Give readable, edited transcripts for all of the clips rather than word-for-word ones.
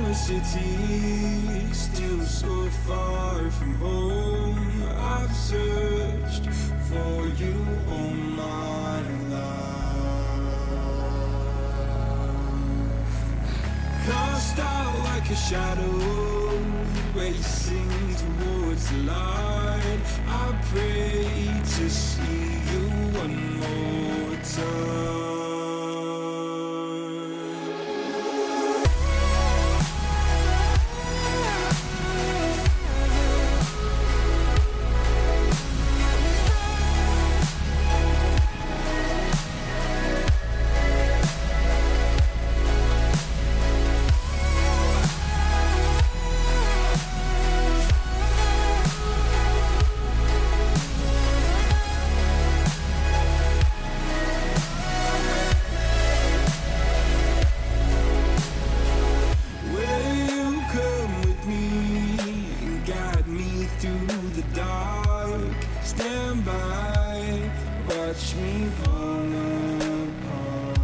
my city, still so far from home. I've searched for you all my life. Cast out like a shadow, racing towards the light. I pray to see you one more time. Stand by, watch me fall apart.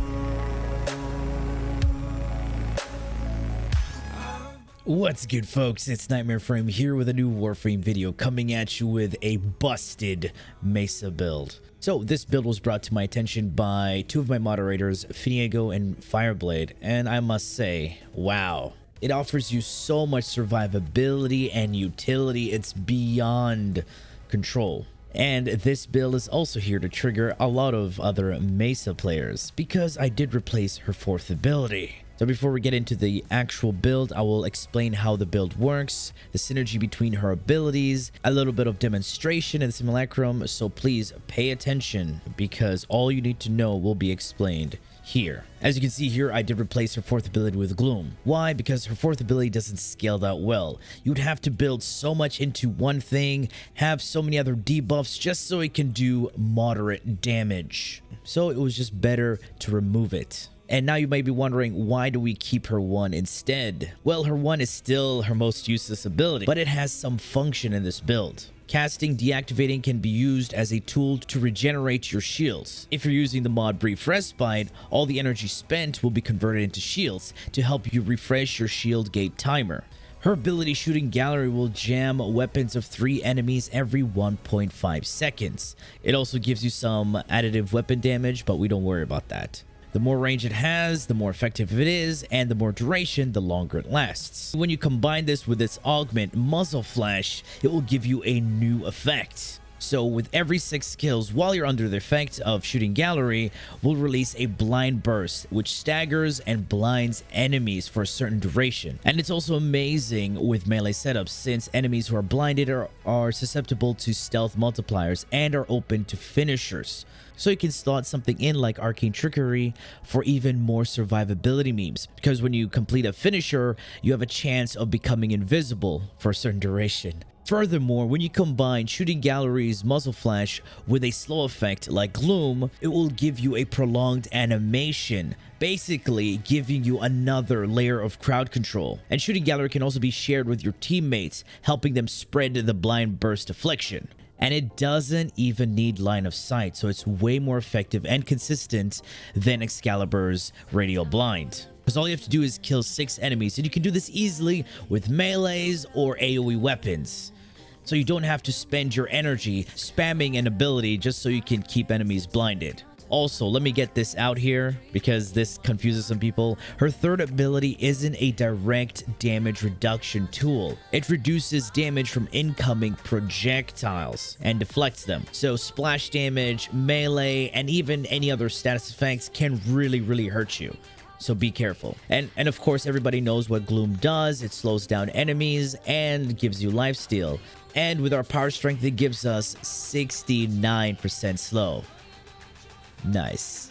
What's good, folks? It's Warframe here with a new Warframe video, coming at you with a busted Mesa build. So this build was brought to my attention by two of my moderators, Finiego and Fireblade, and I must say, wow. It offers you so much survivability and utility, it's beyond control. And this build is also here to trigger a lot of other Mesa players, because I did replace her fourth ability. So before we get into the actual build, I will explain how the build works, the synergy between her abilities, a little bit of demonstration in Simulacrum, so please pay attention because all you need to know will be explained here. As you can see here, I did replace her fourth ability with Gloom. Why? Because her fourth ability doesn't scale that well. You'd have to build so much into one thing, have so many other debuffs just so it can do moderate damage. So it was just better to remove it. And now you might be wondering, why do we keep her one instead? Well, her one is still her most useless ability, but it has some function in this build. Casting deactivating can be used as a tool to regenerate your shields. If you're using the mod Brief Respite, all the energy spent will be converted into shields to help you refresh your shield gate timer. Her ability Shooting Gallery will jam weapons of 3 enemies every 1.5 seconds. It also gives you some additive weapon damage, but we don't worry about that. The more range it has, the more effective it is, and the more duration, the longer it lasts. When you combine this with its augment Muzzle Flash, it will give you a new effect. So with every 6 kills while you're under the effect of Shooting Gallery, will release a blind burst which staggers and blinds enemies for a certain duration. And it's also amazing with melee setups, since enemies who are blinded are susceptible to stealth multipliers and are open to finishers. So you can slot something in like Arcane Trickery for even more survivability memes, because when you complete a finisher, you have a chance of becoming invisible for a certain duration. Furthermore, when you combine Shooting Gallery's Muzzle Flash with a slow effect like Gloom, it will give you a prolonged animation, basically giving you another layer of crowd control. And Shooting Gallery can also be shared with your teammates, helping them spread the blind burst affliction. And it doesn't even need line of sight, so it's way more effective and consistent than Excalibur's Radial Blind. Because all you have to do is kill 6 enemies, and you can do this easily with melees or AoE weapons. So you don't have to spend your energy spamming an ability just so you can keep enemies blinded. Also, let me get this out here because this confuses some people. Her third ability isn't a direct damage reduction tool. It reduces damage from incoming projectiles and deflects them. So splash damage, melee, and even any other status effects can really hurt you. So be careful. And of course, everybody knows what Gloom does. It slows down enemies and gives you lifesteal. And with our power strength, it gives us 69% slow. Nice.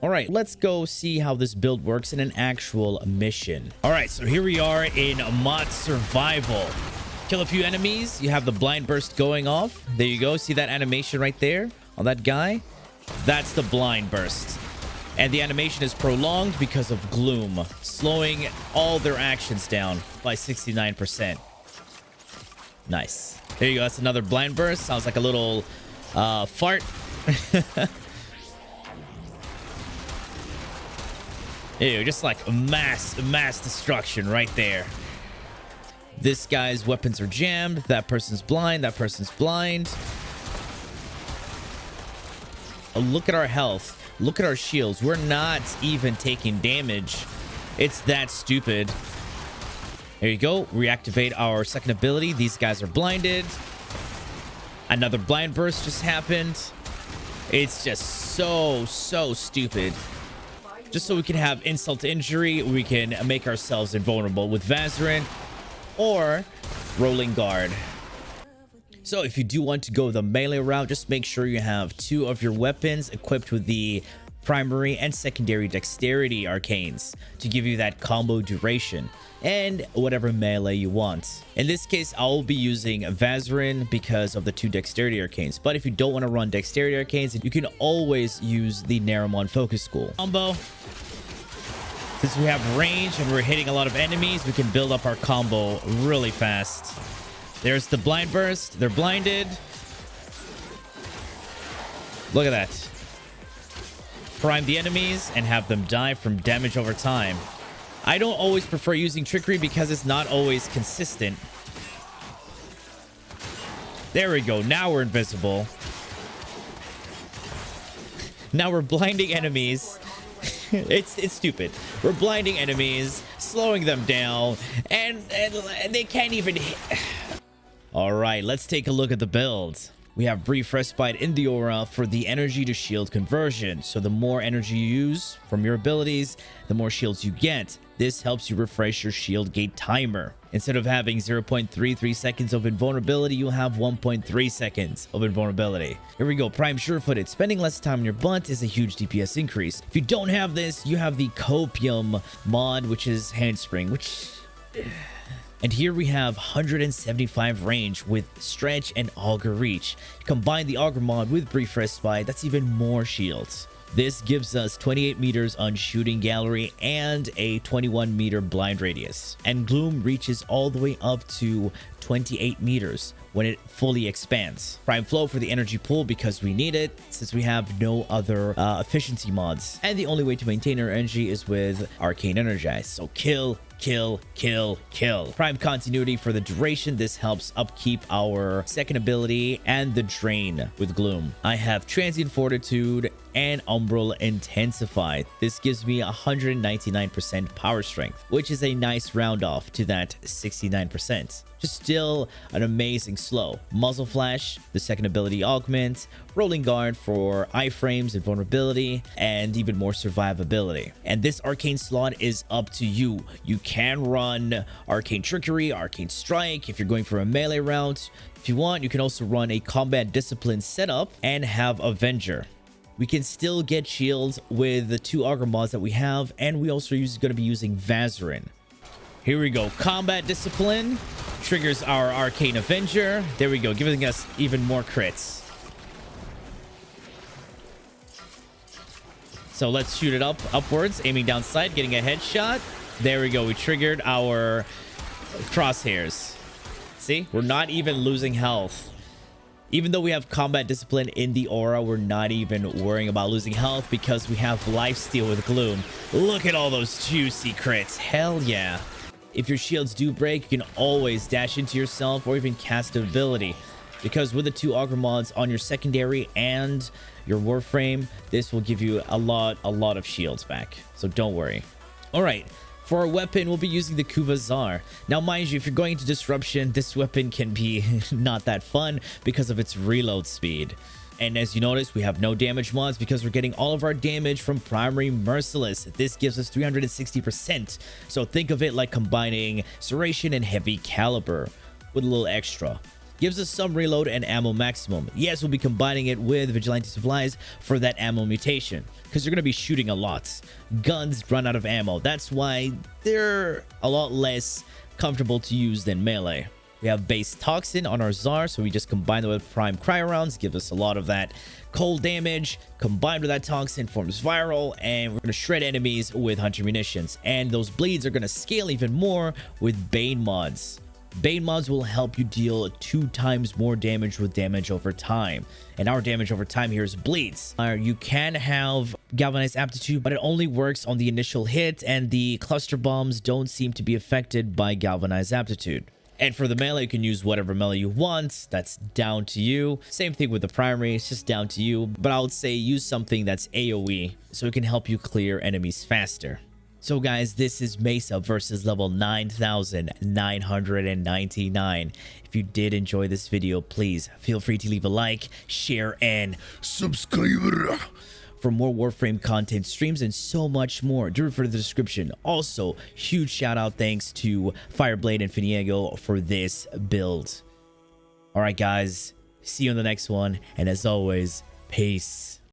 All right, let's go see how this build works in an actual mission. All right, so here we are in mod survival. Kill a few enemies. You have the blind burst going off. There you go. See that animation right there on that guy? That's the blind burst. And the animation is prolonged because of Gloom, slowing all their actions down by 69%. Nice. There you go. That's another blind burst. Sounds like a little fart. Ew, just like mass destruction right there. This guy's weapons are jammed. That person's blind. That person's blind. Oh, look at our health. Look at our shields. We're not even taking damage. It's that stupid. There you go. Reactivate our second ability. These guys are blinded. Another blind burst just happened. It's just so stupid. Just so we can have insult to injury, we can make ourselves invulnerable with Vazarin or Rolling Guard. So if you do want to go the melee route, just make sure you have 2 of your weapons equipped with the primary and secondary dexterity arcanes to give you that combo duration and whatever melee you want. In this case, I'll be using Vazarin because of the 2 dexterity arcanes, but if you don't want to run dexterity arcanes, you can always use the Naramon Focus School combo. Since we have range and we're hitting a lot of enemies, we can build up our combo really fast. There's the blind burst. They're blinded. Look at that. Prime the enemies and have them die from damage over time. I don't always prefer using trickery because it's not always consistent. There we go. Now we're invisible. Now we're blinding enemies. It's stupid. We're blinding enemies, slowing them down, and they can't even hit. All right, let's take a look at the build. We have Brief Respite in the aura for the energy to shield conversion. So the more energy you use from your abilities, the more shields you get. This helps you refresh your shield gate timer. Instead of having 0.33 seconds of invulnerability, you'll have 1.3 seconds of invulnerability. Here we go. Prime Sure-Footed. Spending less time on your butt is a huge DPS increase. If you don't have this, you have the Copium mod, which is Handspring, which... And here we have 175 range with Stretch and Augur Reach. Combine the Augur mod with Brief Respite, that's even more shields. This gives us 28 meters on Shooting Gallery and a 21 meter blind radius. And Gloom reaches all the way up to 28 meters when it fully expands. Prime Flow for the energy pool because we need it since we have no other efficiency mods. And the only way to maintain our energy is with Arcane Energize. So kill, kill, kill, kill. Prime Continuity for the duration. This helps upkeep our second ability and the drain with Gloom. I have Transient Fortitude and Umbral Intensify. This gives me 199% power strength, which is a nice round off to that 69%. Just still an amazing slow. Muzzle Flash, the second ability augment, Rolling Guard for iframes and vulnerability, and even more survivability. And this arcane slot is up to you. You can run Arcane Trickery, Arcane Strike if you're going for a melee route. If you want, you can also run a combat discipline setup and have Avenger. We can still get shields with the 2 Augur mods that we have, and we also going to be using Vazarin. Here we go. Combat Discipline triggers our Arcane Avenger. There we go, giving us even more crits. So let's shoot it upwards, aiming down sight, getting a headshot. There we go. We triggered our crosshairs. See, we're not even losing health. Even though we have Combat Discipline in the aura, we're not even worrying about losing health because we have Lifesteal with Gloom. Look at all those juicy crits. Hell yeah. If your shields do break, you can always dash into yourself or even cast an ability. Because with the 2 Augur mods on your secondary and your Warframe, this will give you a lot of shields back. So don't worry. All right. For our weapon, we'll be using the Kuvazar. Now, mind you, if you're going to Disruption, this weapon can be not that fun because of its reload speed. And as you notice, we have no damage mods because we're getting all of our damage from Primary Merciless. This gives us 360%. So think of it like combining Serration and Heavy Caliber with a little extra. Gives us some reload and ammo maximum. Yes, we'll be combining it with Vigilante Supplies for that ammo mutation because you're going to be shooting a lot. Guns run out of ammo. That's why they're a lot less comfortable to use than melee. We have base Toxin on our Tsar, so we just combine them with Prime Cryo Rounds, give us a lot of that cold damage. Combined with that Toxin forms Viral, and we're going to shred enemies with Hunter Munitions. And those bleeds are going to scale even more with Bane mods. Bane mods will help you deal 2 times more damage with damage over time. And our damage over time here is bleeds. You can have galvanized aptitude, but it only works on the initial hit, and the cluster bombs don't seem to be affected by galvanized aptitude. And for the melee, you can use whatever melee you want. That's down to you. Same thing with the primary. It's just down to you. But I would say use something that's AoE so it can help you clear enemies faster. So guys, this is Mesa versus level 9,999. If you did enjoy this video, please feel free to leave a like, share, and subscribe for more Warframe content, streams, and so much more. Do refer to the description. Also, huge shout out thanks to Fireblade and Finiego for this build. All right, guys, see you in the next one. And as always, peace.